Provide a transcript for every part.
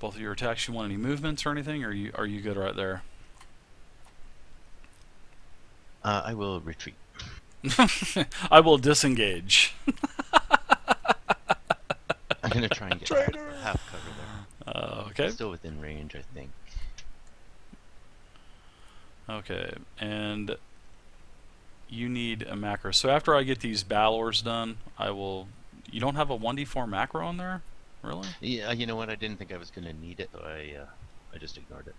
both of your attacks. You want any movements or anything, or are you good right there? I will retreat. I will disengage. I'm gonna try and get half cover there. Okay. Still within range, I think. Okay, and you need a macro. So after I get these Balors done, I will... You don't have a 1d4 macro on there? Really? Yeah, you know what? I didn't think I was gonna need it, so I just ignored it.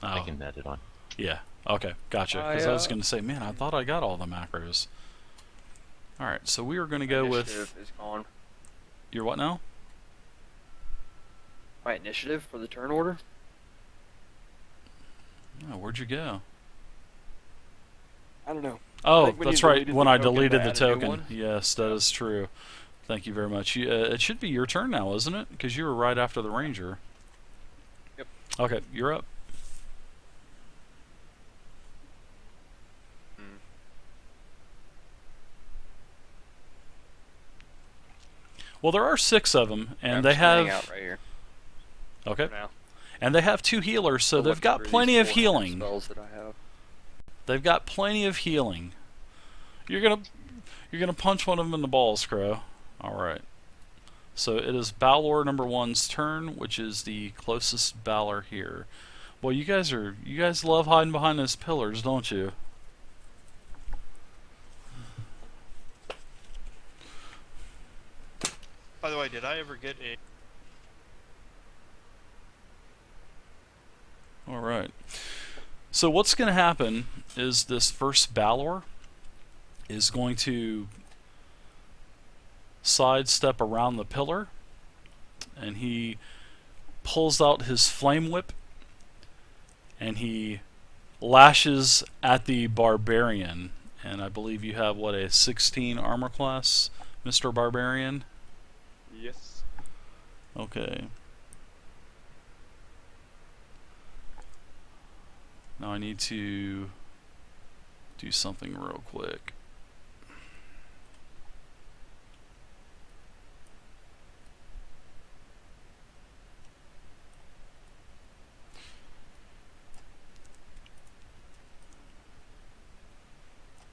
Oh. I can add it on. Yeah, okay, gotcha. Because I was going to say, man, I thought I got all the macros. Alright, so we are going to go Initiative with... is gone. Your what now? My initiative for the turn order? Oh, where'd you go? I don't know. Oh, when that's you right, deleted when the I token, deleted they the added a new token. one? Yes, that is true. Thank you very much. It should be your turn now, isn't it? Because you were right after the ranger. Yep. Okay, you're up. Well, there are 6 of them, and they have... Out right here okay. for now. And they have 2 healers, so they've got Through plenty these of 400 healing. spells that I have. They've got plenty of healing. You're gonna punch one of them in the balls, Crowe. All right. So it is Balor number 1's turn, which is the closest Balor here. Well, you guys love hiding behind those pillars, don't you? By the way, did I ever get a... Alright. So what's going to happen is this first Balor is going to sidestep around the pillar, and he pulls out his flame whip, and he lashes at the barbarian. And I believe you have, what, a 16 armor class, Mr. Barbarian? Yes. Okay. Now I need to do something real quick.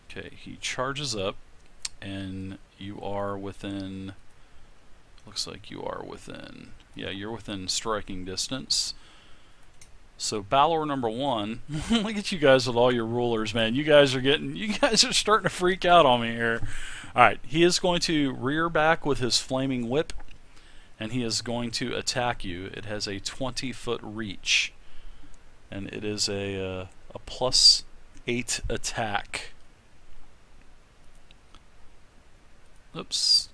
Okay, he charges up, and you are within... Looks like you are within... Yeah, you're within striking distance. So Balor number 1, look at you guys with all your rulers, man. You guys are starting to freak out on me here. Alright, he is going to rear back with his flaming whip, and he is going to attack you. It has a 20-foot reach, and it is a +8 attack. Oops.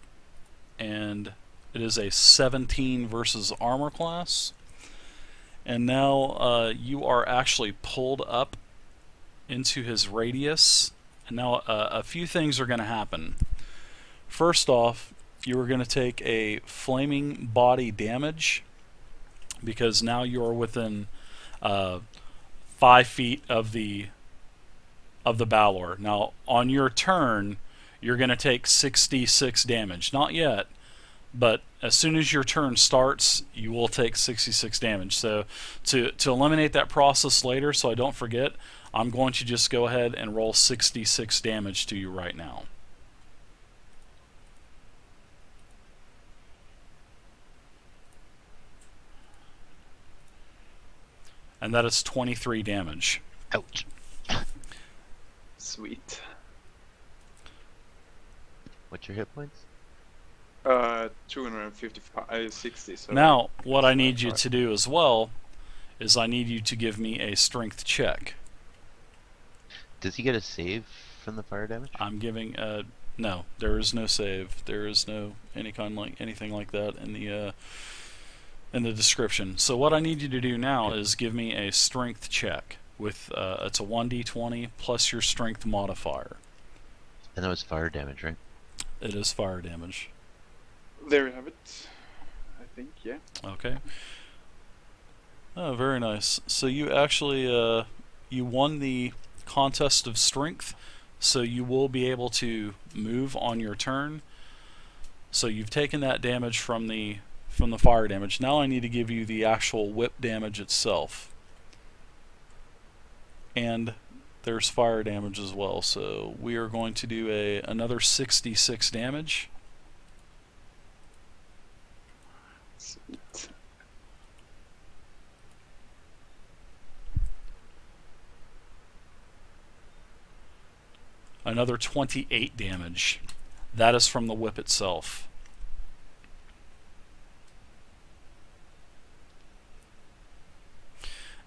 And it is a 17 versus armor class. And now you are actually pulled up into his radius. And now a few things are going to happen. First off, you are going to take a flaming body damage, because now you are within 5 feet of the Balor. Now, on your turn, you're going to take 66 damage. Not yet, but as soon as your turn starts, you will take 66 damage. So to eliminate that process later, so I don't forget, I'm going to just go ahead and roll 66 damage to you right now. And that is 23 damage. Ouch. Sweet. What's your hit points? 255, 60. So Now, what I need you to do as well is I need you to give me a strength check. Does he get a save from the fire damage? I'm giving no, there is no save. There is no anything like that in the description. So what I need you to do now is give me a strength check with it's a 1d20 plus your strength modifier. And that was fire damage, right? It is fire damage. there you have it. I think, yeah. Okay. Oh, very nice. So you actually you won the contest of strength, so you will be able to move on your turn. So you've taken that damage from the from the fire damage. Now I need to give you the actual whip damage itself. And there's fire damage as well. So we are going to do another 66 damage. Sweet. Another 28 damage. That is from the whip itself.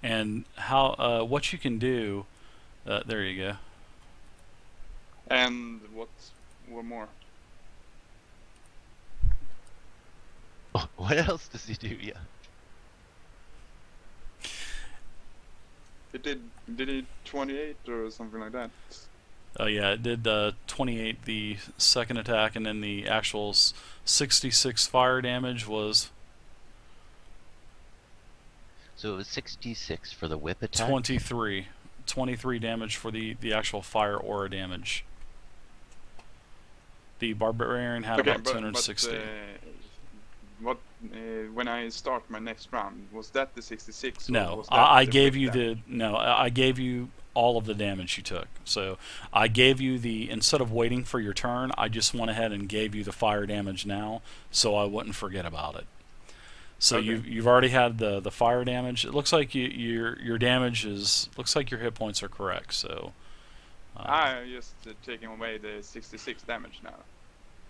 And how what you can do, there you go. And what more? Oh, what else does he do? Yeah. It did it 28 or something like that? Oh yeah, it did 28 the second attack, and then the actual 66 fire damage was So it was 66 for the whip attack. 23. 23 damage for the actual fire aura damage. The barbarian had about 260. When I start my next round, was that the 66? Or No, was that I the gave whip you damage? I gave you all of the damage you took. So I gave you instead of waiting for your turn, I just went ahead and gave you the fire damage now, so I wouldn't forget about it. So Okay. you've already had the fire damage. It looks like your damage looks like your hit points are correct. So Just taking away the 66 damage now.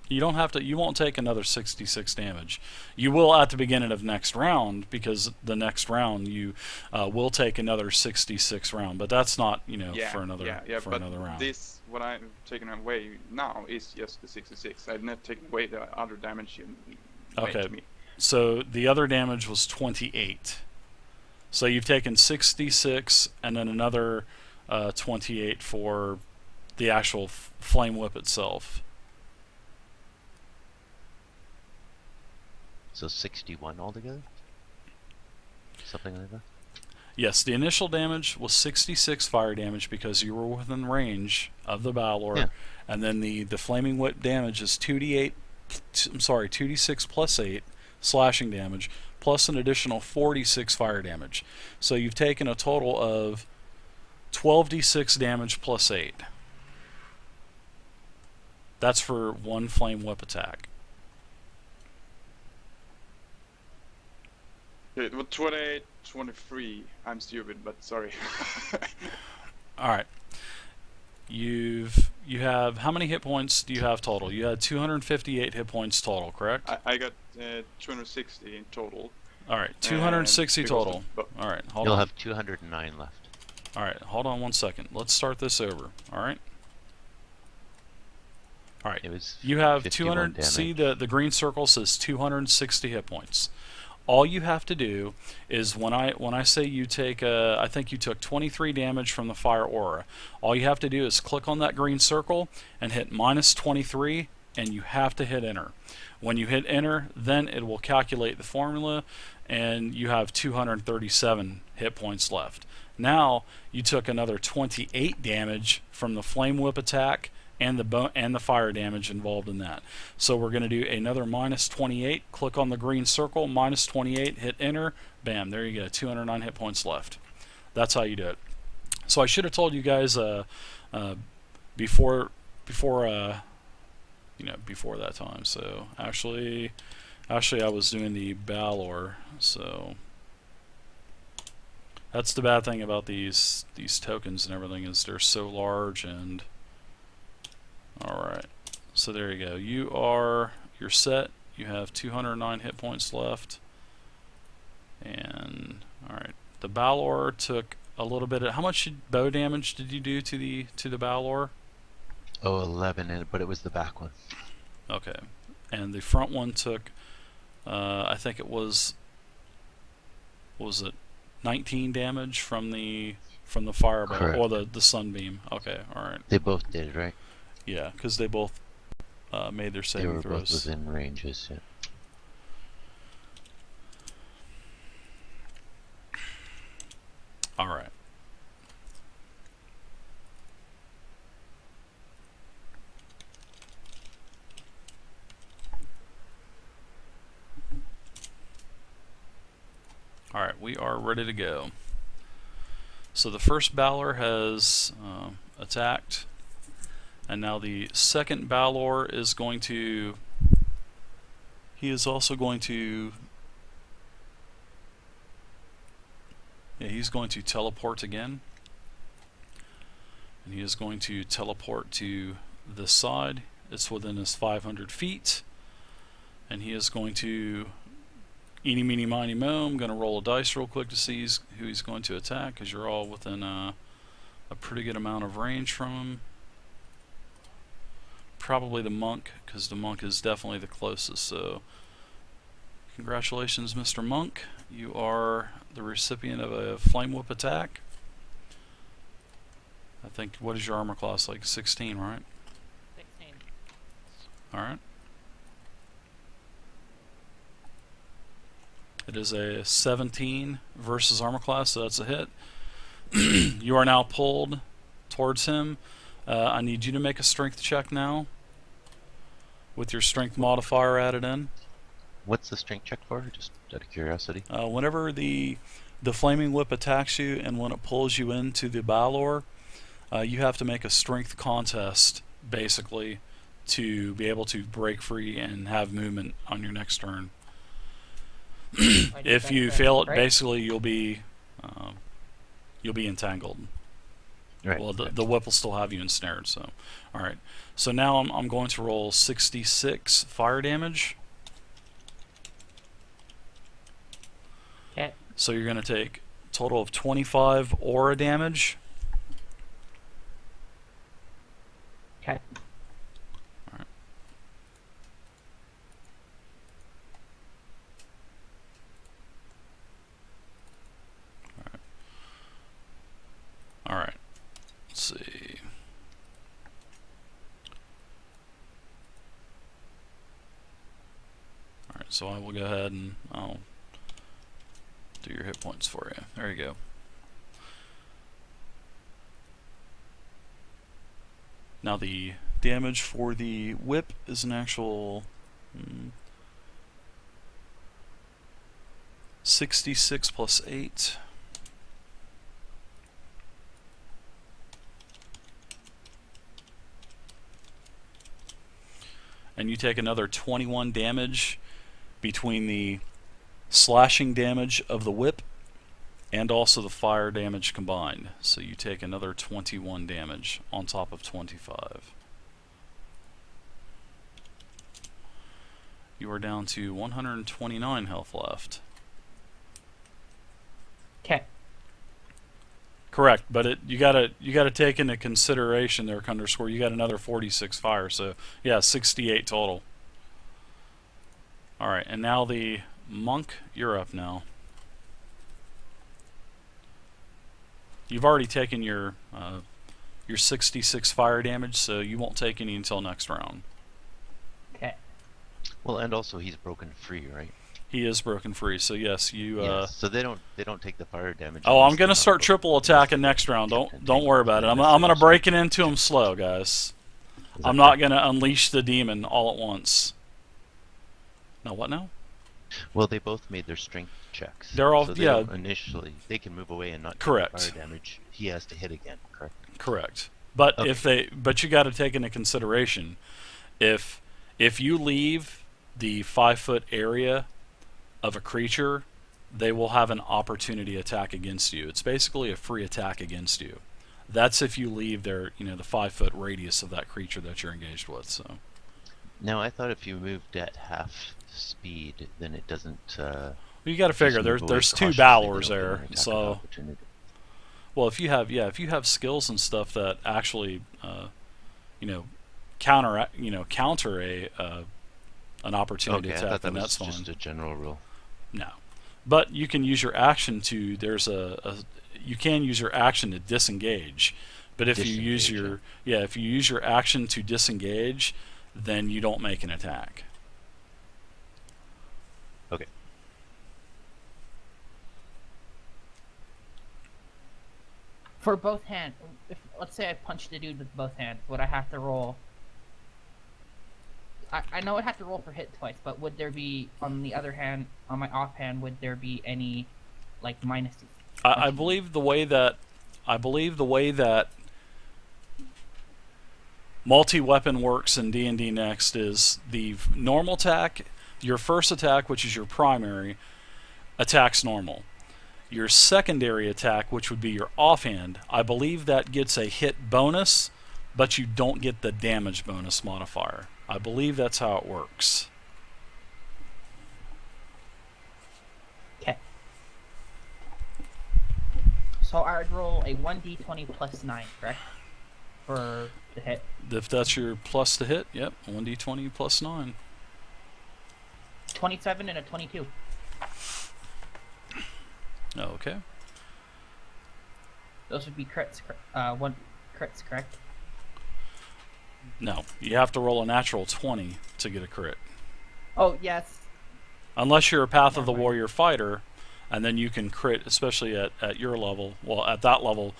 you don't have to. You won't take another 66 damage. You will at the beginning of next round, because the next round you will take another 66 round. But that's not for another but another round. This, what I'm taking away now, is just the 66. I've not taken away the other damage you made Okay. to me. So the other damage was 28. So you've taken 66 and then another 28 for the actual flame whip itself. So 61 altogether? Something like that? Yes, the initial damage was 66 fire damage because you were within range of the Balor, Yeah. and then the flaming whip damage is 2d8. I'm sorry, 2d6 plus 8 slashing damage plus an additional 46 fire damage. So you've taken a total of 12d6 damage plus 8. That's for one flame whip attack. Okay, well, 28, 23. I'm stupid, but sorry. All right. You have how many hit points do you have total? You had 258 hit points total, correct? I got 260 in total. All right, 260 because total. of- All right, hold You'll on. have 209 left. All right, hold on 1 second. Let's start this over. All right. All right. It was You have 51 200. damage. See the green circle says 260 hit points. All you have to do is when I say you take I think you took 23 damage from the fire aura. All you have to do is click on that green circle and hit minus 23, and you have to hit enter. When you hit enter, then it will calculate the formula, and you have 237 hit points left. Now you took another 28 damage from the flame whip attack and the fire damage involved in that. So we're going to do another minus 28. Click on the green circle, minus 28, hit enter, bam, there you go, 209 hit points left. That's how you do it. So I should have told you guys before that time. So actually I was doing the Balor. So that's the bad thing about these tokens and everything, is they're so large. And alright, so there you go. You're set. You have 209 hit points left. And alright, the Balor took a little bit of, how much bow damage did you do to the Balor? Oh, 11, but it was the back one. Okay. And the front one took I think it was, what was it, 19 damage from the fireball. Correct. Or the sunbeam. Okay, alright. They both did, right? Yeah, because they both made their They saving were both throws. within ranges. Yeah. Alright. we are ready to go. So the first Balor has attacked, and now the second Balor is going to. He is also going to. Yeah, he's going to teleport again, and he is going to teleport to this side. It's within his 500 feet, and he is going to. Eeny, meeny, miny, moe. I'm going to roll a dice real quick to see who he's going to attack, because you're all within a pretty good amount of range from him. Probably the monk, because the monk is definitely the closest. So, congratulations, Mr. Monk. You are the recipient of a Flame Whip attack. I think, what is your armor class like? 16, right? 16. Alright. It is a 17 versus armor class, so that's a hit. You are now pulled towards him. I need you to make a strength check now, with your strength modifier added in. What's the strength check for? Just out of curiosity. Whenever the Flaming Whip attacks you and when it pulls you into the Balor, you have to make a strength contest, basically, to be able to break free and have movement on your next turn. If you fail it, basically you'll be entangled. Right. Well, the whip will still have you ensnared. So, all right. So now I'm going to roll 66 fire damage. Okay. So you're going to take a total of 25 aura damage. Okay. Alright, let's see. Alright, so I will go ahead and I'll do your hit points for you. There you go. Now the damage for the whip is an actual 66 plus 8. And you take another 21 damage between the slashing damage of the whip and also the fire damage combined. So you take another 21 damage on top of 25. You are down to 129 health left. Okay. Correct, but you gotta take into consideration there, Underscore. You got another 46 fire, so yeah, 68 total. All right, and now the monk, you're up now. You've already taken your 66 fire damage, so you won't take any until next round. Okay. Well, and also he's broken free, right? He is broken free, so yes, you. Yes, so they don't take the fire damage. Oh, I'm unless gonna they're start not triple broken. attacking next round. Don't worry about it. I'm gonna break it into him slow, guys. Is I'm that not fair? gonna unleash the demon all at once. No, what now? Well, they both made their strength checks. They're all- so they yeah. don't initially, they can move away and not take Correct. fire damage. He has to hit again, correct? Correct. But Okay. but you got to take into consideration if you leave the 5-foot area of a creature, they will have an opportunity attack against you. It's basically a free attack against you. That's if you leave their, the 5-foot radius of that creature that you're engaged with. So. Now, I thought if you moved at half speed, then it doesn't. Well, you got to figure just move away there's two cautiously, Balors they don't get there, an attack of so. opportunity. Well, if you have skills and stuff that actually, counter an opportunity Okay, I attack, thought then that that's was fine. just a general rule. No, but you can use your action to. You can use your action to disengage, but if you use Disengage, if you use your action to disengage, then you don't make an attack. Okay. For both hands, let's say I punch the dude with both hands, would I have to roll? I know I'd have to roll for hit twice, but would there be, on the other hand, on my offhand, would there be any like minus. I believe the way that multi-weapon works in D&D Next is the normal attack, your first attack, which is your primary, attacks normal. Your secondary attack, which would be your offhand, I believe that gets a hit bonus, but you don't get the damage bonus modifier. I believe that's how it works. Okay. So I'd roll a 1d20 plus 9, correct? For the hit. If that's your plus to hit, yep, 1d20 plus 9. 27 and a 22. Okay. Those would be crits. One crits, correct? No, you have to roll a natural 20 to get a crit. Oh, yes. Unless you're a Path of the Warrior fighter, and then you can crit, especially at your level. Well, at that level,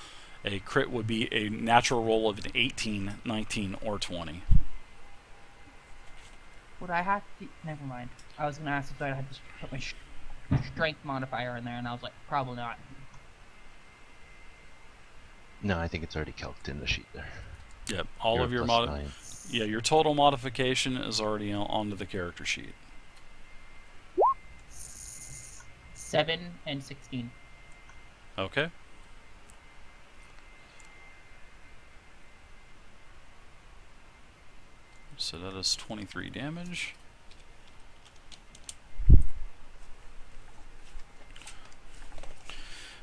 a crit would be a natural roll of an 18, 19, or 20. Would I have to... Never mind. I was going to ask if I had to put my strength modifier in there, and I was like, probably not. No, I think it's already calced in the sheet there. Yep, all You're of your plus 9. Yeah, your total modification is already onto the character sheet. 7 and 16. Okay. So that is 23 damage.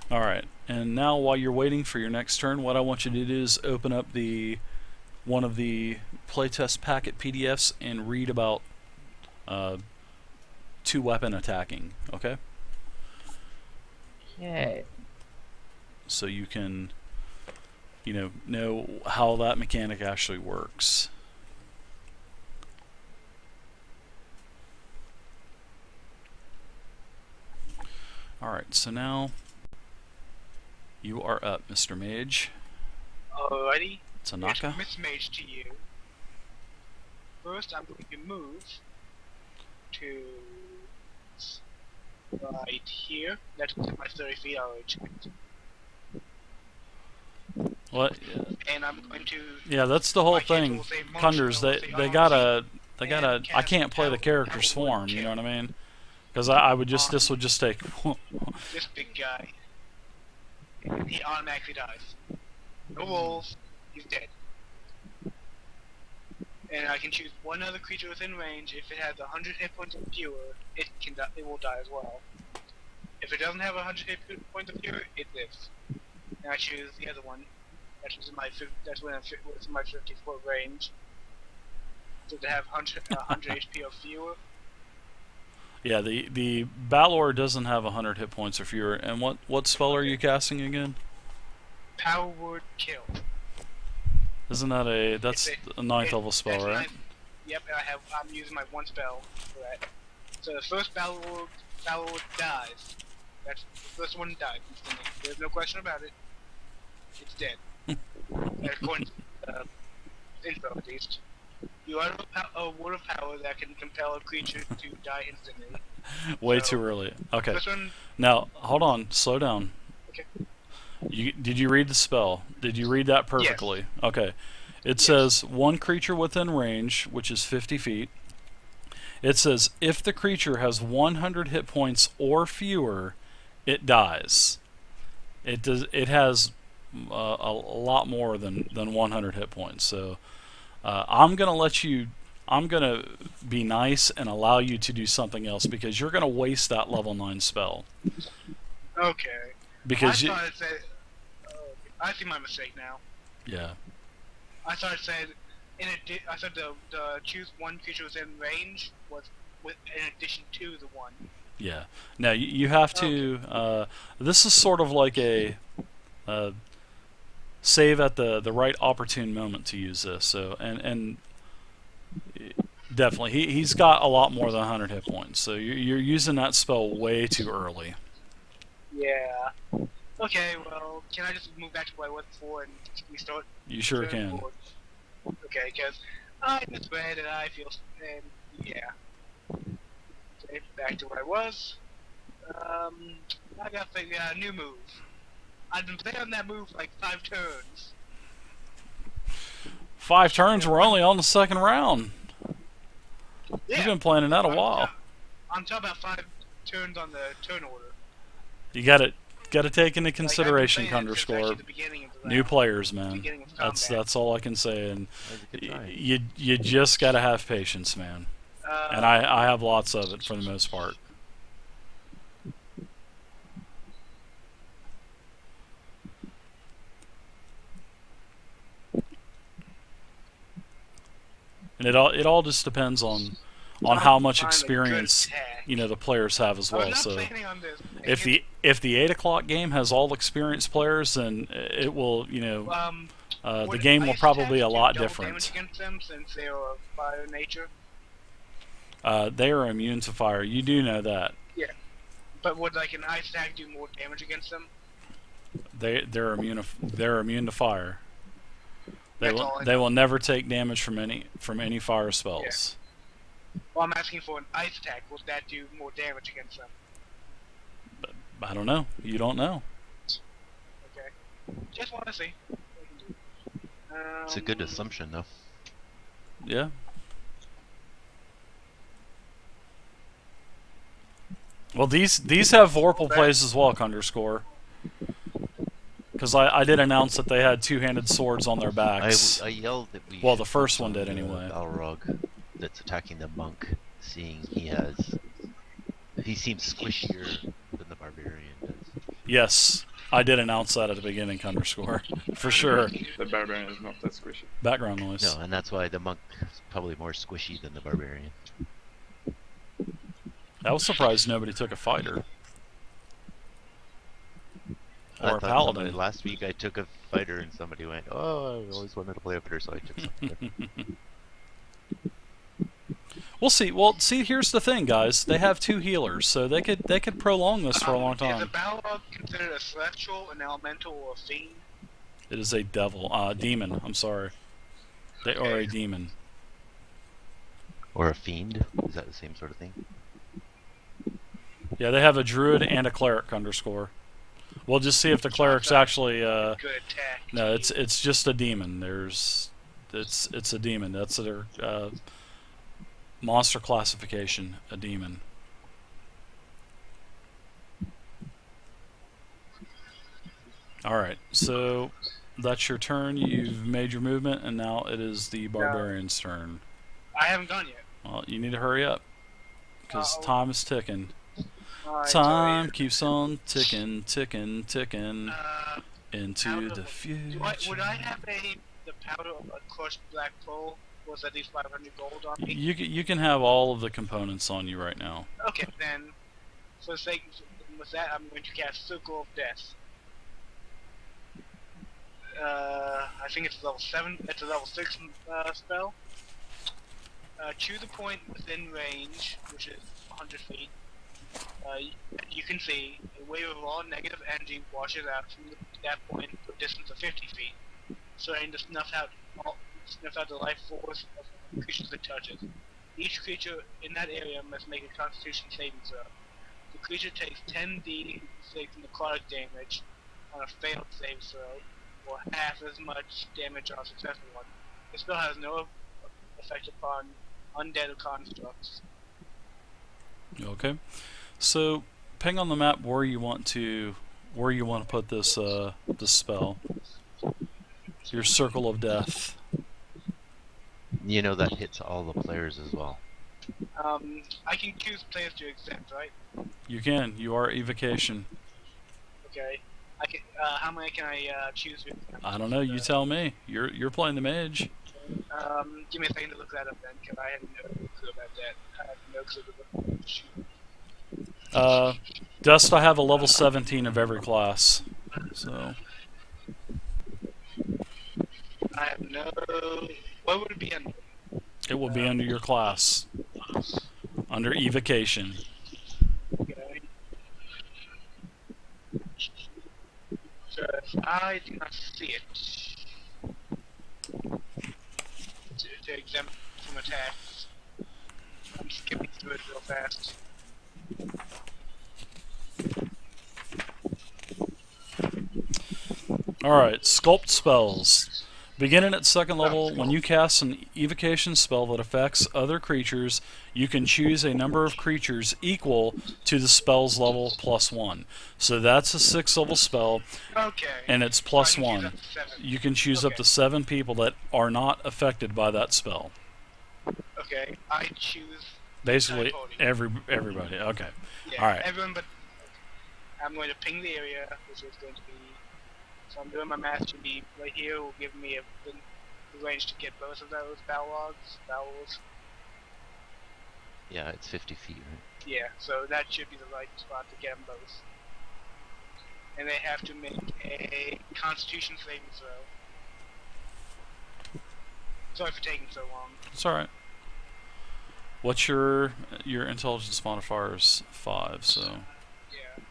Alright, and now while you're waiting for your next turn, what I want you to do is open up one of the playtest packet PDFs and read about two-weapon attacking, okay? Okay. So you can, know how that mechanic actually works. Alright, so now you are up, Mr. Mage. Alrighty. Tanaka. It's Miss Mage to you. First, I'm going to move to right here. That's my 30 feet already. What? And I'm going to. Yeah, that's the whole my character thing. will say monster, Kunders, will say they gotta. I can't play the character's form. You know what I mean? Because I would just. This would just take. This big guy. He automatically dies. No rolls. He's dead. And I can choose one other creature within range. If it has 100 hit points or fewer, it will die as well. If it doesn't have 100 hit points or fewer, it lives. And I choose the other one. That's within my 50-foot range. So to have 100 HP or fewer. Yeah, the Balor doesn't have 100 hit points or fewer. And what spell are you casting again? Power Word Kill. Isn't that that's a 9th level spell, right? Yep, I'm using my one spell for that. So the first Balor dies. That's the first one dies instantly. There's no question about it. It's dead. According to info at least. You are a word of power that can compel a creature to die instantly. Way too early. Okay. This one, Now, hold on. Slow down. okay. Did you read the spell? Did you read that perfectly? Yes. Okay. It says one creature within range, which is 50 feet. It says if the creature has 100 hit points or fewer, it dies. It has a lot more than 100 hit points. So I'm gonna be nice and allow you to do something else because you're gonna waste that level 9 spell. Okay. Because I thought it said. I see my mistake now. yeah. I thought it said. I thought the choose one creature within range was in addition to the one. Yeah. Now you have to. This is sort of like a save at the right opportune moment to use this. So and definitely he's got a lot more than 100 hit points. So you're using that spell way too early. Yeah. Okay. Well, can I just move back to where I was before and restart? You sure can. Okay, because I misread and I feel and yeah. Okay, back to where I was. I gotta figure out a new move. I've been playing on that move for like 5 turns. 5 turns. We're only on the second round. Yeah. You've been playing that a while. I'm talking about 5 turns on the turn order. You got to take into Like, consideration, I've been playing it since actually Underscore. the beginning of the New round, players, man. beginning of combat. That's all I can say. And That was a good time. you just got to have patience, man. And I have lots of it for the most part. And it all just depends on how much Find a good experience attack. the players have as I was well. not So planning on this. if the 8 o'clock game has all experienced players, then it will the would game will ice probably be a attacks do lot double different. damage against them since they are of fire nature. They are immune to fire. You do know that. But would like an ice attack do more damage against them? They're immune to fire. That's all I They know. will never take damage from any fire spells. Well, I'm asking for an ice attack. Would that do more damage against them? I don't know. You don't know. Okay. Just want to see. It's a good assumption, though. Yeah. Well, these have Vorpal plays as well, Underscore. Because I did announce that they had 2-handed swords on their backs. I yelled that we. Well, should the first focus one on did the anyway. Balrog that's attacking the monk, seeing he seems squishier than the barbarian does. Yes, I did announce that at the beginning, Underscore. For sure. The barbarian is not that squishy. Background noise. No, and that's why the monk is probably more squishy than the barbarian. I was surprised nobody took a fighter. I Or a thought paladin. somebody- last week I took a fighter and somebody went, "Oh, I always wanted to play a fighter, so I took something." We'll see. Well, see, here's the thing, guys. They have 2 healers, so they could prolong this for a long Is a time. Balor considered a celestial, an elemental, or a fiend? It is a demon. I'm sorry. They are a demon. Or a fiend? Is that the same sort of thing? Yeah, they have a druid and a cleric, Underscore. We'll just see if the cleric's actually. Good attack. No, it's just a demon. It's a demon. That's their monster classification. A demon. All right, so that's your turn. You've made your movement, and now it is the barbarian's turn. I haven't gone yet. Well, you need to hurry up because Uh-oh. time is ticking. Alright, Time keeps on ticking, ticking, ticking so, into powder- the future. would I have the powder of a crushed black pearl? Was at least 500 gold on me? You can have all of the components on you right now. Okay, then, for the sake with that, I'm going to cast Circle of Death. I think it's level 7. It's a level 6 spell. Choose a point within range, which is 100 feet. You can see a wave of all negative energy washes out from that point for a distance of 50 feet, starting to snuff out the life force of the creatures it touches. Each creature in that area must make a Constitution saving throw. The creature takes 10d6 necrotic damage on a failed save throw, or half as much damage on a successful one. The spell has no effect upon undead or constructs. Okay, so ping on the map where you want to put this this spell. Your Circle of Death. You know that hits all the players as well. I can choose players to exempt, right? You can. You are evocation. Okay. I can. How many can I choose? To exempt? I don't know. You tell me. You're playing the mage. Give me a second to look that up then, because I had no clue about that. I had no clue about that. Shoot. Dust. I have a level 17 of every class. So I have no. What would it be under? it will be under your class. Under evocation. Okay. So I do not see it. To exempt from attacks. I'm skipping through it real fast. Alright, sculpt spells. Beginning at second level, when you cast an evocation spell that affects other creatures, you can choose a number of creatures equal to the spell's level plus 1. So that's a 6th level spell, Okay. and it's So I plus can choose 1. up to 7. You can choose up Okay. to 7 people that are not affected by that spell. Okay. I choose. Basically, Party. everybody. Okay. Yeah. Alright. Everyone but. I'm going to ping the area, which is going to be. So I'm doing my math to be right here. Will give me the range to get both of those Balors. Yeah, it's 50 feet, right? Yeah. So that should be the right spot to get them both. And they have to make a Constitution saving throw. Sorry for taking so long. It's alright. What's your intelligence modifier is 5, so... Yeah.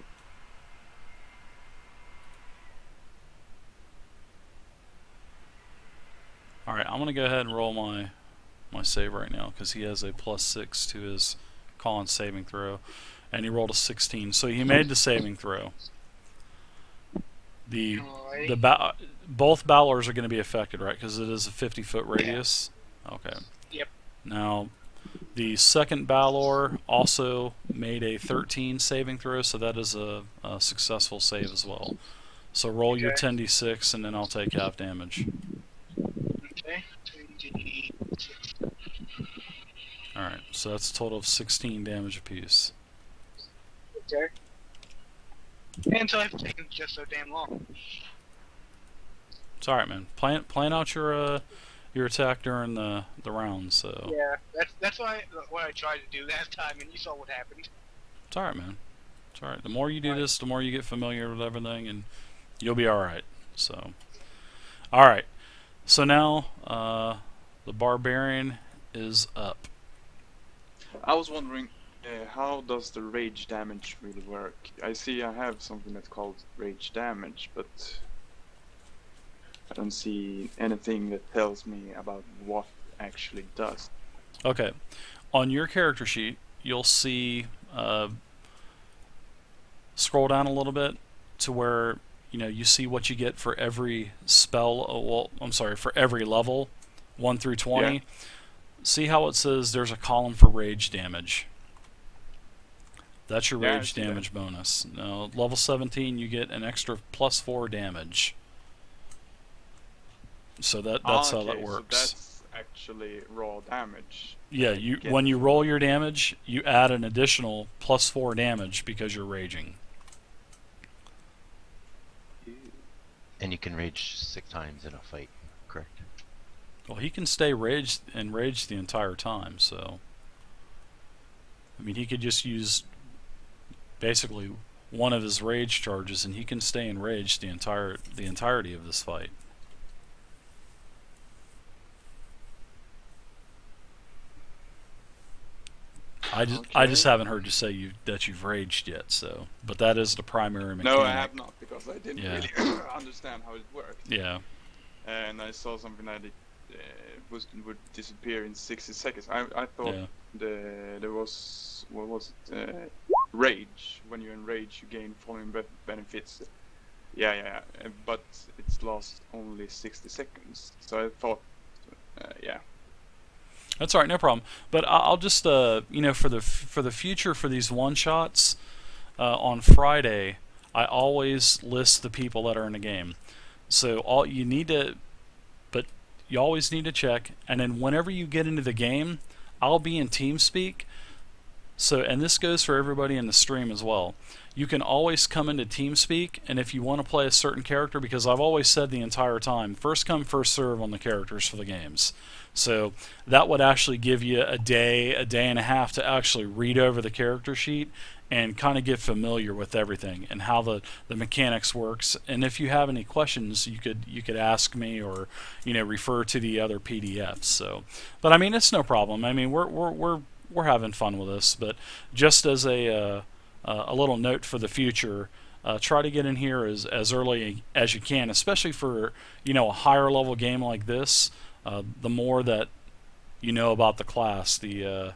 Alright, I'm going to go ahead and roll my save right now, because he has a +6 to his con saving throw, and he rolled a 16, so he made the saving throw. Both Balors are going to be affected, right? Because it is a 50-foot radius. Okay. Yep. Now, the second Balor also made a 13 saving throw, so that is a successful save as well. So roll your Okay. 10d6, and then I'll take half damage. Okay. 26. Alright, so that's a total of 16 damage apiece. Okay. And so I've taken just so damn long. It's alright, man. Plan out your attack during the round, so... Yeah, that's what I tried to do last time, and you saw what happened. It's alright, man. It's alright. The more you do this, the more you get familiar with everything, and you'll be alright. So, alright. So now, the Barbarian is up. I was wondering, how does the rage damage really work? I see I have something that's called rage damage, but I don't see anything that tells me about what actually does. Okay. On your character sheet, you'll see, scroll down a little bit to where, you see what you get for every spell, for every level, 1 through 20. Yeah. See how it says there's a column for rage damage. That's your Yeah, I rage see that. damage bonus. Now, level 17, you get an extra +4 damage. So that's how that Okay, works. So that's actually raw damage. Yeah, when you roll your damage, you add an additional +4 damage because you're raging. And you can rage 6 times in a fight, correct? Well, he can stay raged the entire time, so... I mean, he could just use basically one of his rage charges, and he can stay enraged the entirety of this fight. I just haven't heard you say that you've raged yet, so... But that is the primary mechanic. No, I have not, because I didn't Yeah. really understand how it worked. Yeah. And I saw something that it would disappear in 60 seconds. I thought Yeah. there was, what was it, rage. When you enrage, you gain following benefits. Yeah, but it's lasts only 60 seconds. So I thought, yeah. That's all right, no problem. But I'll just, for the future for these one-shots, on Friday, I always list the people that are in the game. So you always need to check, and then whenever you get into the game, I'll be in TeamSpeak. So, and this goes for everybody in the stream as well. You can always come into TeamSpeak, and if you want to play a certain character, because I've always said the entire time, first come, first serve on the characters for the games. So that would actually give you a day and a half to actually read over the character sheet and kind of get familiar with everything and how the mechanics works. And if you have any questions, you could ask me or refer to the other PDFs. So, but I mean, it's no problem. I mean, we're having fun with this. But just as a little note for the future, try to get in here as early as you can, especially for a higher level game like this. The more that you know about the class, the